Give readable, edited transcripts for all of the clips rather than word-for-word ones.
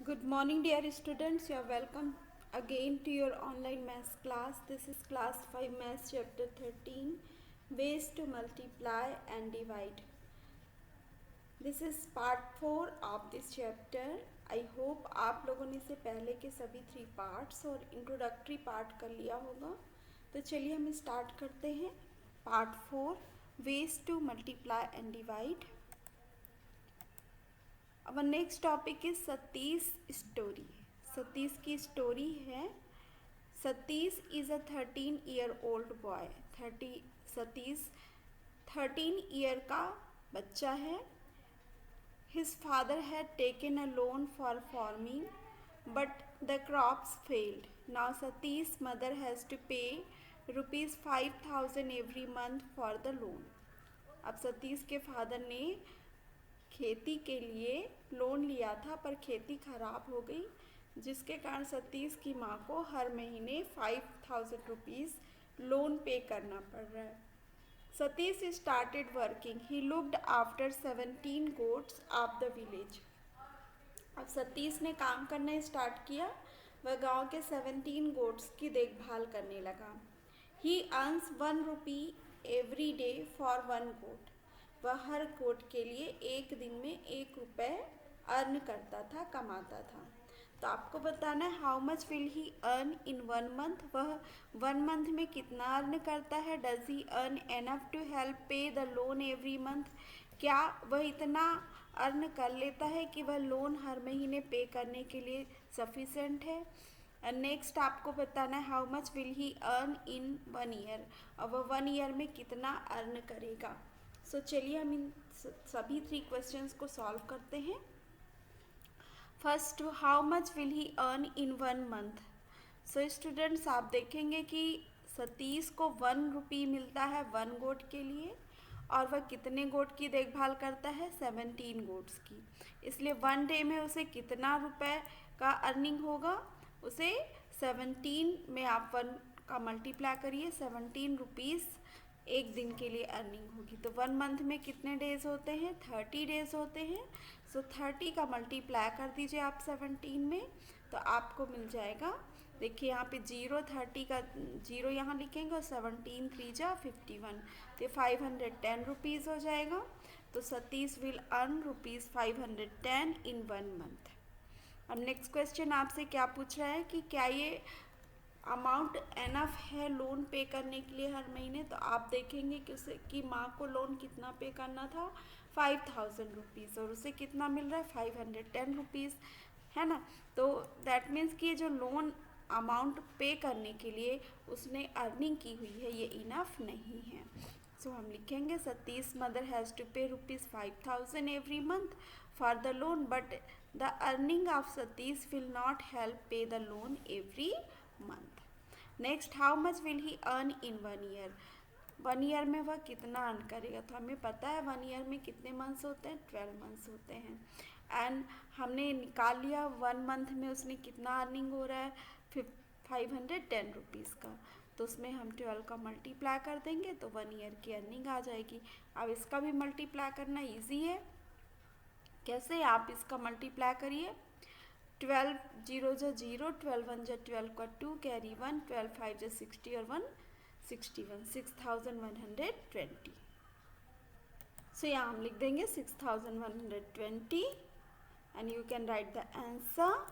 Good morning, dear students. You are welcome again to your online maths class. This is class 5 maths chapter 13, ways to multiply and divide. This is part 4 of this chapter. I hope आप लोगों ने से पहले के सभी 3 parts और introductory part कर लिया होगा. तो चलिए हम स्टार्ट करते हैं. Part 4, ways to multiply and divide. अब next topic is Satish story. Satish की स्टोरी है. Satish is a 13-year old boy. सतीश 13 ईयर का बच्चा है. His father had taken a loan for farming but the crops failed. Now Satish mother has to pay ₹5,000 every month for the loan. अब सतीश के father ने खेती के लिए लोन लिया था पर खेती खराब हो गई, जिसके कारण सतीश की माँ को हर महीने ₹5,000 लोन पे करना पड़ रहा है. Satish started working. He looked after 17 goats of the village. अब सतीश ने काम करना स्टार्ट किया. वह गांव के 17 गोट्स की देखभाल करने लगा. ही अर्न्स ₹1 एवरी डे फॉर 1 गोट. वह हर गोट के लिए एक दिन में ₹1 अर्न करता था, कमाता था. तो आपको बताना है how much will he earn in 1 month. वह 1 मंथ में कितना अर्न करता है. Does he earn enough to help pay the loan every month. क्या वह इतना अर्न कर लेता है कि वह लोन हर महीने पे करने के लिए सफिशेंट है. नेक्स्ट आपको बताना है how much will he earn in 1 year. और वह 1 ईयर में कितना अर्न करेगा. सो चलिए हम इन सभी 3 क्वेश्चंस को सॉल्व करते हैं. First, how much will he earn in 1 month. So students आप देखेंगे कि सतीश को ₹1 मिलता है 1 गोट के लिए, और वह कितने गोट की देखभाल करता है. 17 गोट्स की. इसलिए 1 डे में उसे कितना रुपए का अर्निंग होगा. उसे 17 में आप 1 का मल्टीप्लाई करिए. ₹17 एक दिन के लिए अर्निंग होगी. तो 1 मंथ में कितने डेज होते हैं. 30 डेज होते हैं. सो 30 का मल्टीप्लाई कर दीजिए आप 17 में, तो आपको मिल जाएगा. देखिए यहाँ पे 30 का 0 यहाँ लिखेंगे और 17 3 जा 51, तो ₹510 हो जाएगा. तो Satish will earn ₹510 in 1 month. अब नेक्स्ट क्वेश्चन आपसे क्या पूछ रहा है कि क्या ये अमाउंट एनफ है लोन पे करने के लिए हर महीने. तो आप देखेंगे कि उसे कि माँ को लोन कितना पे करना था. ₹5,000 और उसे कितना मिल रहा है. ₹510 है ना. तो दैट मीन्स कि ये जो लोन अमाउंट पे करने के लिए उसने अर्निंग की हुई है ये इनफ नहीं है. सो हम लिखेंगे Satish mother has to pay ₹5,000 every month for the loan but the earning of Satish will not help pay the loan every month. Next, how much will he earn in 1 year. 1 year में वह कितना earn करेगा. तो हमें पता है 1 year में कितने मंथ्स होते हैं. 12 मंथ्स होते हैं. एंड हमने निकाल लिया 1 मंथ में उसने कितना अर्निंग हो रहा है. ₹510 का. तो उसमें हम 12 का मल्टीप्लाई कर देंगे तो 1 ईयर की अर्निंग आ जाएगी. अब इसका भी मल्टीप्लाई करना ईजी है. कैसे. आप इसका मल्टीप्लाई करिए. 12 0 जा 0, 12 1 जा 12 का 2 कैरी 1, 12 5 जा 60 और 1 61, 6120. सो यहाँ हम लिख देंगे 6120 and you can write the answer.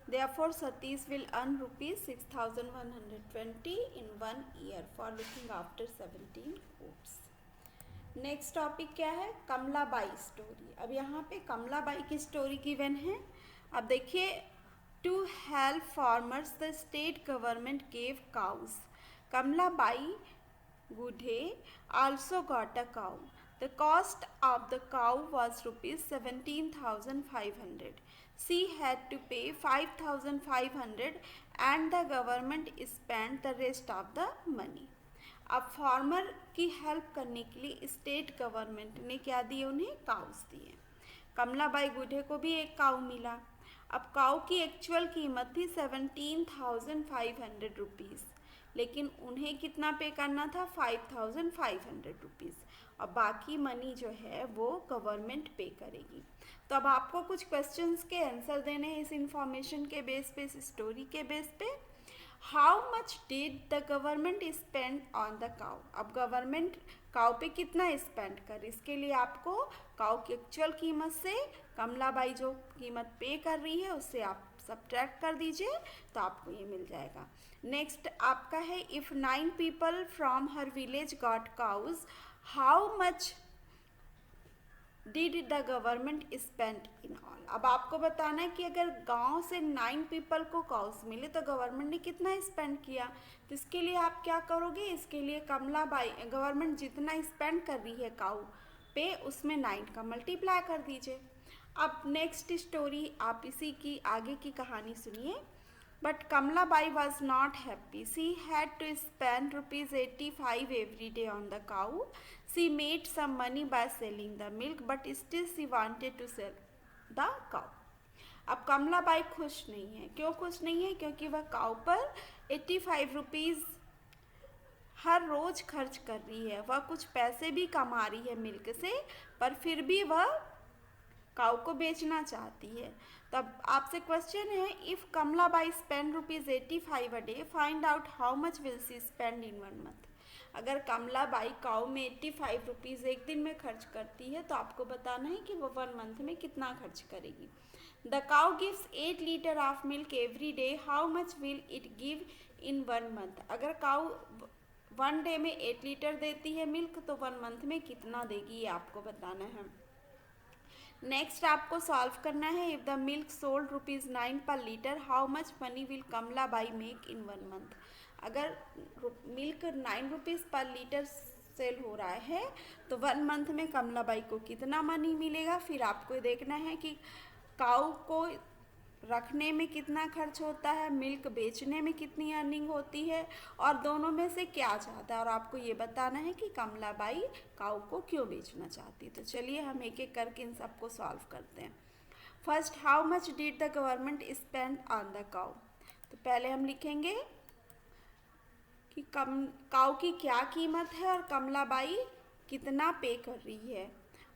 Therefore, Satish will earn ₹6,120 in 1 year for looking after 17 goats. Next topic क्या है. कमलाबाई स्टोरी. अब यहाँ पे कमलाबाई की स्टोरी गिवन है. अब देखिए, to help farmers the state government gave cows. Kamlabai Gude also got a cow. The cost of the cow was ₹17,500. She had to pay 5,500 and the government spent the rest of the money. अब farmer की help करने के लिए state government ने क्या दिए. उन्हें cows दिए. कमलाबाई गुडे को भी एक काउ मिला. अब काउ की एक्चुअल कीमत थी ₹17,500, लेकिन उन्हें कितना पे करना था. ₹5,500. और बाकी मनी जो है वो गवर्नमेंट पे करेगी। तो अब आपको कुछ क्वेश्चंस के आंसर देने हैं इस इंफॉर्मेशन के बेस पे, इस स्टोरी के बेस पे। How much did the government spend on the cow. अब गवर्नमेंट काउ पे कितना स्पेंड कर, इसके लिए आपको काउ की एक्चुअल कीमत से कमलाबाई जो कीमत पे कर रही है उससे आप सब्ट्रैक्ट कर दीजिए तो आपको ये मिल जाएगा। नेक्स्ट आपका है, if 9 people from her village got cows, how much did the government spend in all. अब आपको बताना है कि अगर गांव से 9 पीपल को काउस मिले तो गवर्नमेंट ने कितना स्पेंड किया। तो इसके लिए आप क्या करोगे, इसके लिए कमलाबाई गवर्नमेंट जितना स्पेंड कर रही है काउ पे उसमें 9 का मल्टीप्लाई कर दीजिए। अब नेक्स्ट स्टोरी आप इसी की आगे की कहानी सुनिए। But Kamlabai was not happy. She had to spend rupees 85 every day on the cow. She made some money by selling the milk, but still she wanted to sell the cow. अब कमलाबाई खुश नहीं है। क्यों खुश नहीं है? क्योंकि वह काऊ पर 85 रुपीज़ हर रोज़ खर्च कर रही है। वह कुछ पैसे भी कमा रही है मिल्क से, पर फिर भी वह काऊ को बेचना चाहती है। तब आपसे क्वेश्चन है, if Kamlabai spend rupees 85 a day, find out how much will she spend in 1 month. अगर कमलाबाई काऊ में 85 रुपीज़ एक दिन में खर्च करती है तो आपको बताना है कि वो 1 मंथ में कितना खर्च करेगी। The cow gives 8 litre of milk every day, how much will it give in 1 month. अगर काऊ 1 डे में 8 लीटर देती है मिल्क तो 1 मंथ में कितना देगी ये आपको बताना है। नेक्स्ट आपको सॉल्व करना है, if the milk sold rupees 9 per litre, how much money will Kamlabai make in 1 month. अगर milk 9 rupees per litre sell हो रहा है तो 1 मंथ में कमलाबाई को कितना मनी मिलेगा। फिर आपको देखना है कि काऊ को रखने में कितना खर्च होता है, मिल्क बेचने में कितनी अर्निंग होती है, और दोनों में से क्या ज़्यादा है, और आपको ये बताना है कि कमलाबाई काऊ को क्यों बेचना चाहती है। तो चलिए हम एक एक करके इन सबको सॉल्व करते हैं। First, how much did the government spend on the cow. तो पहले हम लिखेंगे कि काऊ की क्या कीमत है और कमलाबाई कितना पे कर रही है,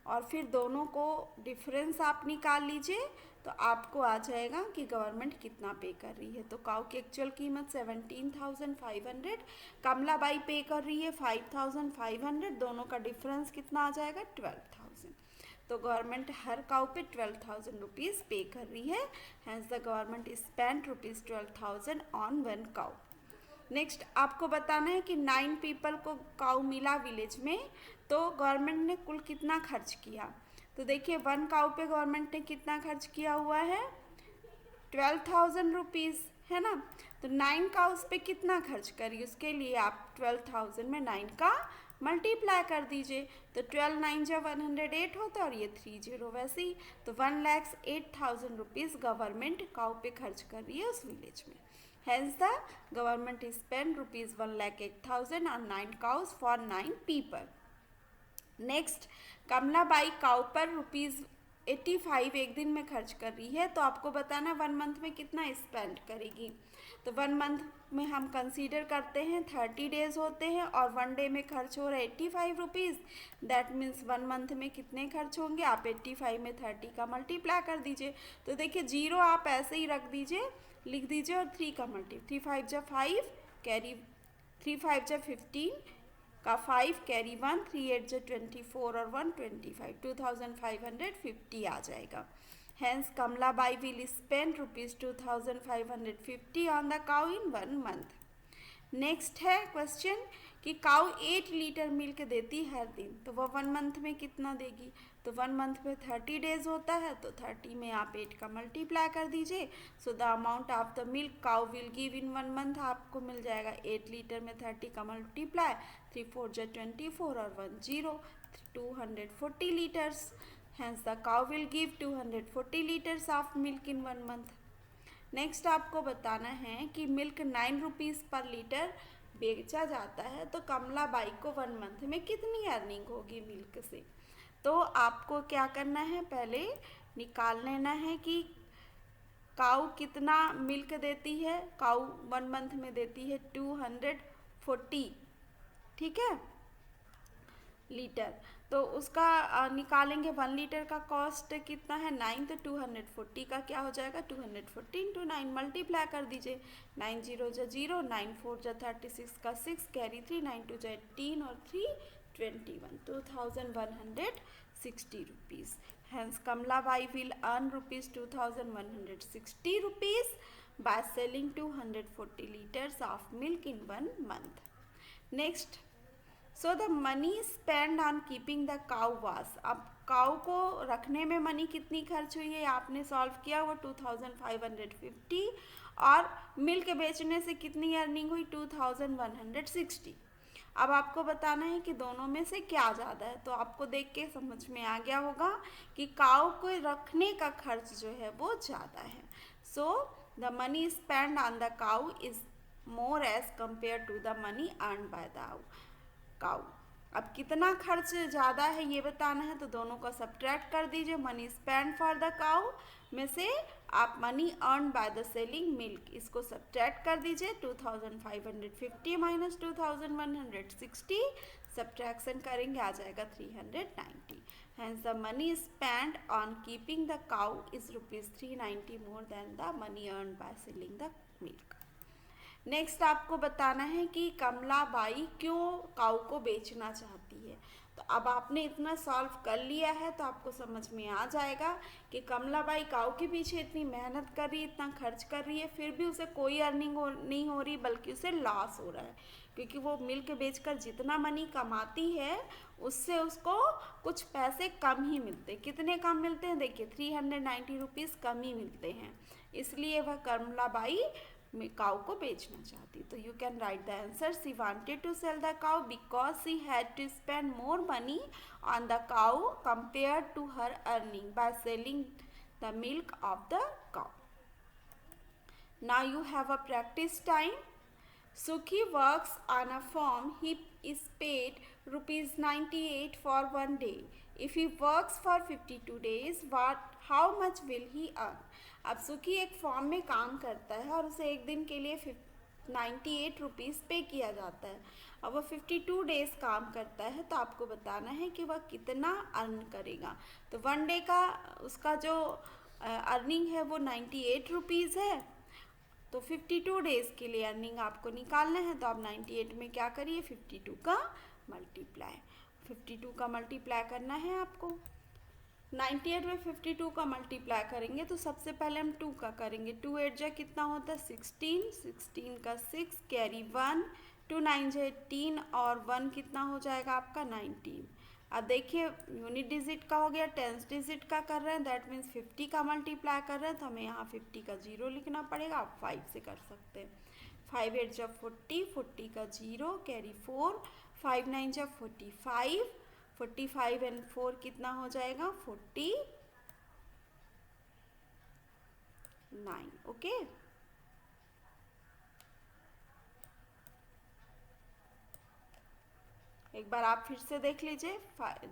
और फिर दोनों को डिफरेंस आप निकाल लीजिए तो आपको आ जाएगा कि गवर्नमेंट कितना पे कर रही है। तो काऊ की एक्चुअल कीमत 17,500, कमलाबाई पे कर रही है 5,500, दोनों का डिफरेंस कितना आ जाएगा 12,000। तो गवर्नमेंट हर काऊ पे 12,000 रुपीज़ पे कर रही है। Hence the government spend rupees 12,000 on 1 cow. Next आपको बताना है कि 9 पीपल को काऊ मिला विलेज में, तो गवर्नमेंट ने कुल कितना खर्च किया। तो देखिए 1 काऊ पे गवर्नमेंट ने कितना खर्च किया हुआ है 12,000 रुपीज़, है ना। तो 9 काउस पे कितना खर्च करिए, उसके लिए आप 12,000 में 9 का मल्टीप्लाई कर दीजिए। तो 12 9 जब 108 होता है और ये 30 वैसे ही। तो 1,08,000 रुपीज़ गवर्नमेंट काऊ पे खर्च कर रही है उस विलेज में। Hence the government spent rupees 1,08,000 on 9 cows for 9 people. Next, Kamlabai cow पर रुपीज़ 85 एक दिन में खर्च कर रही है, तो आपको बताना 1 मंथ में कितना स्पेंड करेगी। तो 1 मंथ में हम कंसीडर करते हैं 30 डेज होते हैं और 1 डे में खर्च हो रहा है 85 रुपीज़। दैट मीन्स 1 मंथ में कितने खर्च होंगे, आप 85 में 30 का मल्टीप्लाई कर दीजिए। तो देखिए 0 आप ऐसे ही रख दीजिए, लिख दीजिए, और 3 का मल्टीप्लाई, 3 5 जा 5 कैरी, 3 5 जा 15 का 5 कैरी 1, 3 8 जा 24 और 1 25, 2,550 आ जाएगा। Hence Kamlabai will spend rupees 2,550 on the cow in 1 month. Next है क्वेश्चन कि काऊ 8 लीटर मिल्क देती हर दिन, तो वह 1 मंथ में कितना देगी। तो 1 मंथ में 30 डेज होता है, तो 30 में आप 8 का मल्टीप्लाई कर दीजिए। So the amount of the milk cow will give in 1 month आपको मिल जाएगा 8 लीटर में 30 का मल्टीप्लाई, 3 4 जा 24 और 1 0, 240 litres. Hence the cow will give 240 litres of milk in 1 month. Next आपको बताना है कि मिल्क 9 रुपीज़ पर लीटर बेचा जाता है, तो कमलाबाई को 1 मंथ में कितनी अर्निंग होगी मिल्क से। तो आपको क्या करना है, पहले निकाल लेना है कि काऊ कितना मिल्क देती है। काऊ 1 मंथ में देती है 240, ठीक है, लीटर। तो उसका निकालेंगे 1 लीटर का कॉस्ट कितना है 9, तो 240 का क्या हो जाएगा 240 इंटू 9 मल्टीप्लाई कर दीजिए। 9 जीरो जा 0, 9 4 जा 36 का 6 कैरी 3, 9 2 जा 18 और 3 21, 2160 rupees. Hence Kamla Bai will earn rupees 2160 rupees by selling 240 liters of milk in 1 month. Next, so the money spent on keeping the cow was, अब काउ को रखने में मनी कितनी खर्च हुई है आपने सॉल्व किया, वो 2550, और मिल्क बेचने से कितनी अर्निंग हुई 2160। अब आपको बताना है कि दोनों में से क्या ज़्यादा है। तो आपको देख के समझ में आ गया होगा कि काउ को रखने का खर्च जो है वो ज़्यादा है। So the money spend on the cow is more as compared to the money earn by the cow. अब कितना खर्च ज़्यादा है ये बताना है, तो दोनों को सब्ट्रैक्ट कर दीजिए। Money spend for the cow में से आप money earn by the selling milk, इसको सब्ट्रैक्ट कर दीजिए। 2550 माइनस 2160, सब्ट्रैक्शन करेंगे आ जाएगा 390। Hence the money spent on keeping the cow is rupees 390 more than the money earned by selling the milk. Next आपको बताना है कि कमला बाई क्यों काऊ को बेचना चाहती है। तो अब आपने इतना सॉल्व कर लिया है तो आपको समझ में आ जाएगा कि कमला बाई काऊ के पीछे इतनी मेहनत कर रही है, इतना खर्च कर रही है, फिर भी उसे कोई अर्निंग नहीं हो रही, बल्कि उसे लॉस हो रहा है, क्योंकि वो मिल्क बेचकर जितना मनी कमाती है उससे उसको कुछ पैसे कम ही मिलते। कितने कम मिलते हैं देखिए 390 रुपीज़ कम ही मिलते हैं, इसलिए वह कमला बाई काउ को बेचना चाहती। तो you can write the answer, she wanted to sell the cow because she had to spend more money on the cow compare to her earning by selling the milk of the cow. Now you have a practice time. Sukhi works on a farm. He is paid rupees 98 for 1 day. If he works for 52 days, how much will he earn? अब सुखी एक form में काम करता है और उसे एक दिन के लिए 98 रुपीज़ पे किया जाता है। अब वह 52 डेज काम करता है, तो आपको बताना है कि वह कितना अर्न करेगा। तो 1 डे का उसका जो अर्निंग है वो 98 रुपीज़ है, तो 52 डेज़ के लिए अर्निंग आपको निकालना है। तो आप 98 में क्या करिए 52 का मल्टीप्लाई, 52 का मल्टीप्लाई करना है आपको। 98 में 52 का मल्टीप्लाई करेंगे तो सबसे पहले हम 2 का करेंगे। 2 8 जा कितना होता है 16, 16 का 6 कैरी 1, 2 9 जा 18 और 1 कितना हो जाएगा आपका 19। अब देखिए यूनिट डिजिट का हो गया, टेंस डिजिट का कर रहे हैं, दैट मीन्स 50 का मल्टीप्लाई कर रहे हैं, तो हमें यहाँ 50 का 0 लिखना पड़ेगा। आप 5 से कर सकते हैं। 5 8 जा 40, 40 का 0 कैरी 4, 5 9 जा 45, 45 एंड 4 कितना हो जाएगा 49। ओके एक बार आप फिर से देख लीजिए।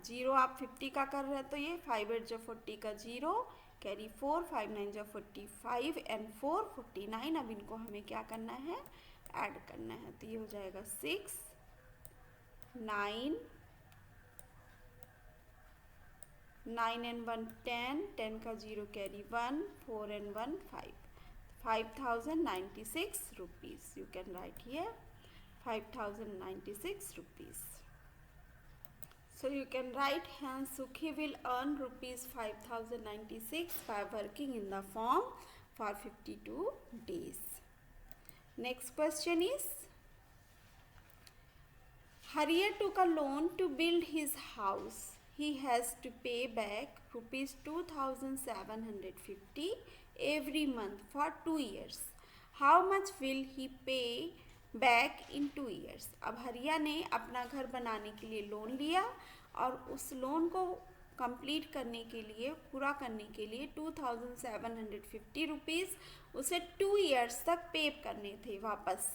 0 आप 50 का कर रहे हैं, तो ये 5 8 जो 40 का 0 कैरी 4, 5 9 जो 45 एंड 4 49। अब इनको हमें क्या करना है ऐड करना है, तो ये हो जाएगा 6 9 9 एंड 1 10, 10 का 0 carry 1, 4 and 1 5, 5096 rupees. You can right here 5096 rupees. So you can write, hence Sukhi will earn rupees 5096 by working in the farm for 52 days. Next question is, Harriet took a loan to build his house. He has to pay back rupees 2750 every month for 2 years. How much will he pay back in 2 years? अब हरिया ने अपना घर बनाने के लिए loan लिया और उस लोन को कंप्लीट करने के लिए, पूरा करने के लिए 2750 रुपीज़ उसे 2 इयर्स तक पे करने थे वापस।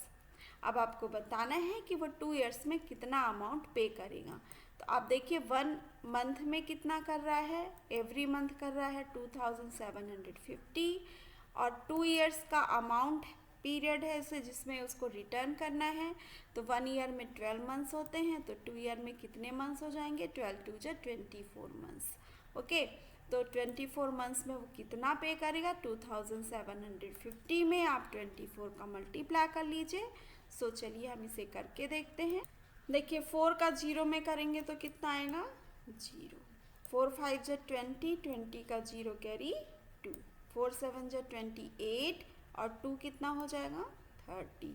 अब आपको बताना है कि वो 2 इयर्स में कितना अमाउंट पे करेगा। तो आप देखिए 1 मंथ में कितना कर रहा है, एवरी मंथ कर रहा है 2750 और 2 इयर्स का अमाउंट पीरियड है उसे जिसमें उसको रिटर्न करना है। तो 1 ईयर में 12 मंथ्स होते हैं, तो 2 ईयर में कितने मंथ्स हो जाएंगे? 12 2 जा 24 मंथ्स। ओके, तो 24 मंथ्स में वो कितना पे करेगा? 2750 में आप 24 का मल्टीप्लाई कर लीजिए। सो चलिए हम इसे करके देखते हैं। देखिए 4 का 0 में करेंगे तो कितना आएगा? 0। 4 5 जा 20, 20 का 0 कैरी 2, 4 7 जा 28 और 2 कितना हो जाएगा? 30,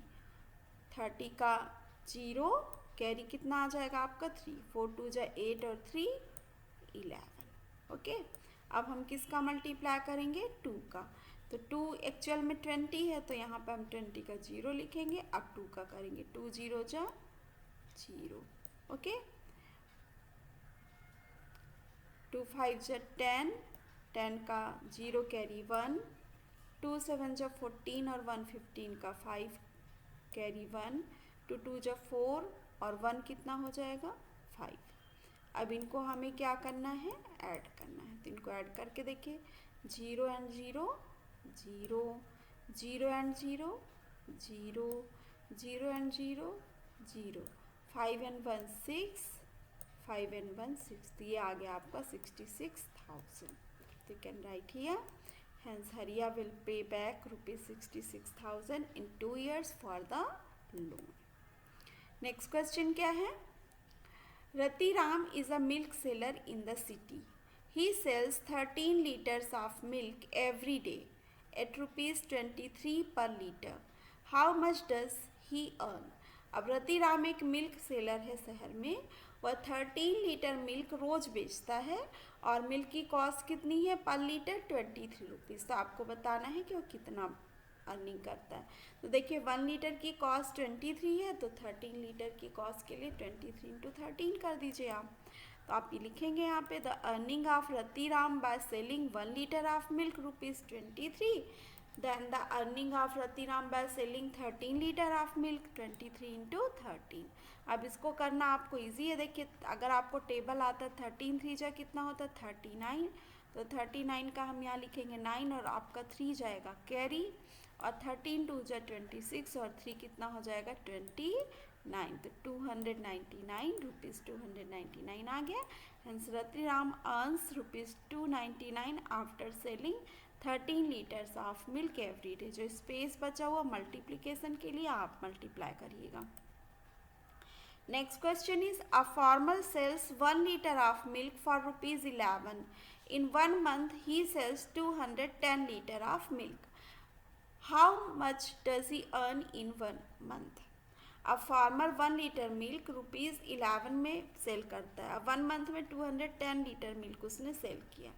30 का 0 कैरी कितना आ जाएगा आपका? 3, 4 2 जा 8 और 3 11। ओके, अब हम किसका मल्टीप्लाई करेंगे? 2 का। तो 2 एक्चुअल में 20 है, तो यहाँ पे हम 20 का 0 लिखेंगे। अब 2 का करेंगे, 2 0 जा 0। ओके, 2 5 जा 10, 10 का 0 कैरी 1, 2 7 जा 14 और 1 15 का 5 कैरी 1, 2 2 जा 4 और 1 कितना हो जाएगा? 5। अब इनको हमें क्या करना है? ऐड करना है। तो इनको ऐड करके देखिए, 0 and 0 0, 0 and 0 0, 0 and 0 0, 5 and 1 6, 5 and 1 6। तो ये आ गया आपका 66,000। तो you can right here, hence Hariya will pay back rupees 66,000 in 2 years for the loan. Next question क्या है? Ratiram is a milk seller in the city. He sells 13 liters of milk every day at rupees 23 per liter. How much does he earn? अब रतिराम एक milk seller है शहर में। वह 13 litre milk रोज बेचता है और मिल्क की कॉस्ट कितनी है पर लीटर? 23 रुपीज़। तो आपको बताना है कि वो कितना अर्निंग करता है। तो देखिए 1 लीटर की कॉस्ट 23 है, तो 13 लीटर की कॉस्ट के लिए 23 इंटू 13 कर दीजिए आप। तो आप ये लिखेंगे यहाँ पे, the earning of Ratiram by selling 1 litre of milk rupees 23, then the earning of Ratiram by selling 13 litre of milk 23 into 13। अब इसको करना आपको इजी है। देखिए अगर आपको टेबल आता है 13 3 जा कितना होता है? 39। तो 39 का हम यहाँ लिखेंगे 9 और आपका 3 जाएगा कैरी, और 13 2 जा 26 और 3 कितना हो जाएगा? 29। तो 299 रुपीज़ 299 आ गया। Hence Ratiram earns rupees 299 after selling 13 litres of milk every day. जो स्पेस बचा हुआ मल्टीप्लिकेशन के लिए आप मल्टीप्लाई करिएगा। Next question is, a farmer sells 1 liter of milk for rupees 11. In 1 month, he sells 210 liter of milk. How much does he earn in 1 month? अब farmer 1 litre milk rupees 11 में cell करता है। अब 1 month में 210 litre milk उसने cell किया।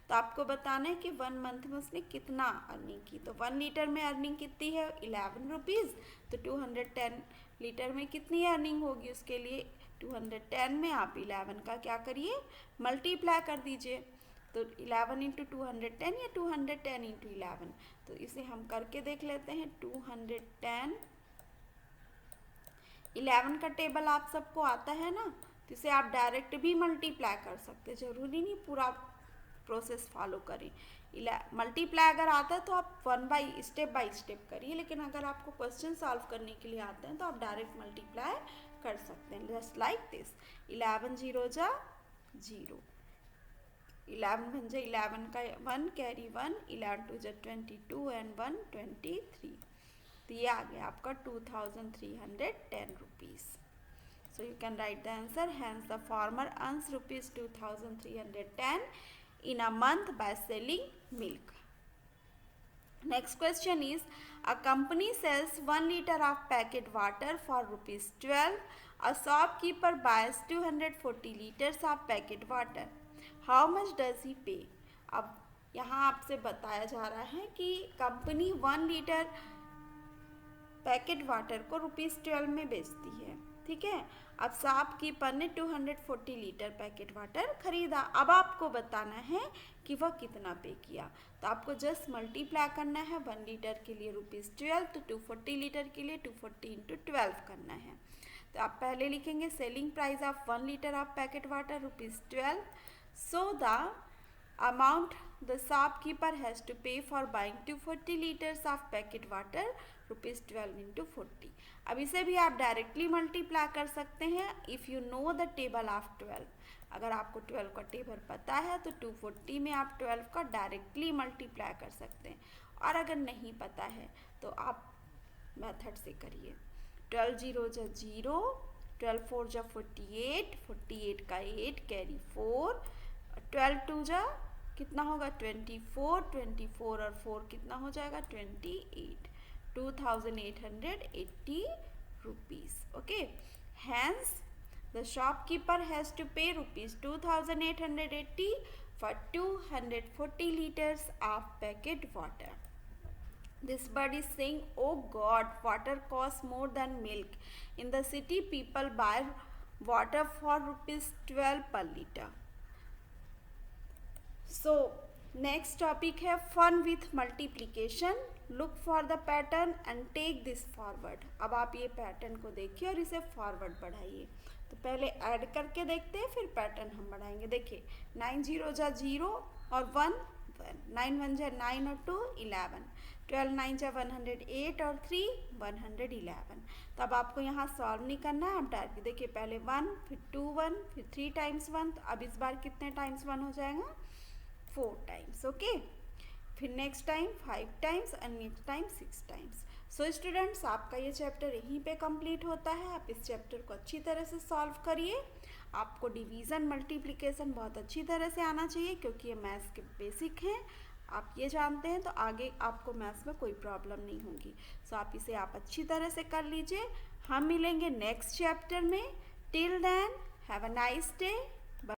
तो आपको बताना है कि 1 मंथ में उसने कितना अर्निंग की। तो 1 लीटर में अर्निंग कितनी है? 11 रुपीज़। तो 210 लीटर में कितनी अर्निंग होगी उसके लिए? 210 में आप 11 का क्या करिए? मल्टीप्लाई कर दीजिए। तो 11 इंटू 210 या 210 इंटू 11। तो इसे हम करके देख लेते हैं। 210, 11 का टेबल आप सबको आता है ना, तो इसे आप डायरेक्ट भी मल्टीप्लाई कर सकते हैं, ज़रूरी नहीं पूरा प्रोसेस फॉलो करें। मल्टीप्लाई अगर आता है तो आप स्टेप बाय स्टेप करिए, लेकिन अगर आपको क्वेश्चन सॉल्व करने के लिए आते हैं तो आप डायरेक्ट मल्टीप्लाई कर सकते हैं, जस्ट लाइक दिस। 11 0 जा 0, 11 1 जा 11 का 1 कैरी 1, 11 2 जा 22 एंड 1 23। तो ये आ गया आपका 2310 rupees. So you can write the answer, hence the farmer earns rupees 2310 in a month by selling milk. Next question is, a company sells 1 liter of packet water for rupees 12. A shopkeeper buys 240 liters of packet water. How much does he pay? अब यहाँ आपसे बताया जा रहा है कि company 1 litre packet water को rupees 12 में बेचती है, ठीक है। अब शॉपकीपर ने 240 लीटर पैकेट वाटर खरीदा। अब आपको बताना है कि वह कितना पे किया। तो आपको जस्ट मल्टीप्लाई करना है। 1 लीटर के लिए रुपीज़ 12, तो 240 लीटर के लिए 240 इंटू 12 करना है। तो आप पहले लिखेंगे selling price of 1 litre of packet water rupees 12। So the amount the shopkeeper has to pay for buying 240 liters of packet water, rupees 12 into 40. अब इसे भी आप डायरेक्टली मल्टीप्लाई कर सकते हैं if you know the table of 12. अगर आपको 12 का टेबल पता है तो 240 में आप 12 का डायरेक्टली मल्टीप्लाई कर सकते हैं, और अगर नहीं पता है तो आप मेथड से करिए. 12 जीरो जा 0, 12 4 जा 48, 48 का 8 कैरी 4, 12 2 जा कितना होगा 24, 24 और 4 कितना हो जाएगा 28, 2880 rupees. Okay, hence the shopkeeper has to pay rupees 2880 for 240 liters of packet water. This bird is saying, oh God, water costs more than milk. In the city, people buy water for rupees 12 per liter. So, next topic है fun with multiplication. Look for the pattern and take this forward. अब आप ये pattern को देखिए और इसे forward बढ़ाइए. तो पहले ऐड करके देखते हैं, फिर पैटर्न हम बढ़ाएंगे. देखिए 9 जीरो जा 0 और 1 1, 9 1 जा 9 और 2 11, 12 9 जा 108 और 3 111. तो अब आपको यहाँ सॉल्व नहीं करना है, आप डायरेक्ट देखिए पहले 1 फिर 2 1 फिर 3 टाइम्स 1. तो अब इस बार कितने टाइम्स 1 हो जाएगा 4 टाइम्स. ओके, फिर नेक्स्ट टाइम 5 टाइम्स और next time 6 times. So students, आपका ये चैप्टर यहीं पे कंप्लीट होता है. आप इस चैप्टर को अच्छी तरह से सॉल्व करिए. आपको डिवीज़न मल्टीप्लिकेशन बहुत अच्छी तरह से आना चाहिए क्योंकि ये मैथ्स के बेसिक हैं. आप ये जानते हैं तो आगे आपको मैथ्स में कोई प्रॉब्लम नहीं होगी. सो आप इसे आप अच्छी तरह से कर लीजिए. हम मिलेंगे नेक्स्ट चैप्टर में. Till then have a nice day.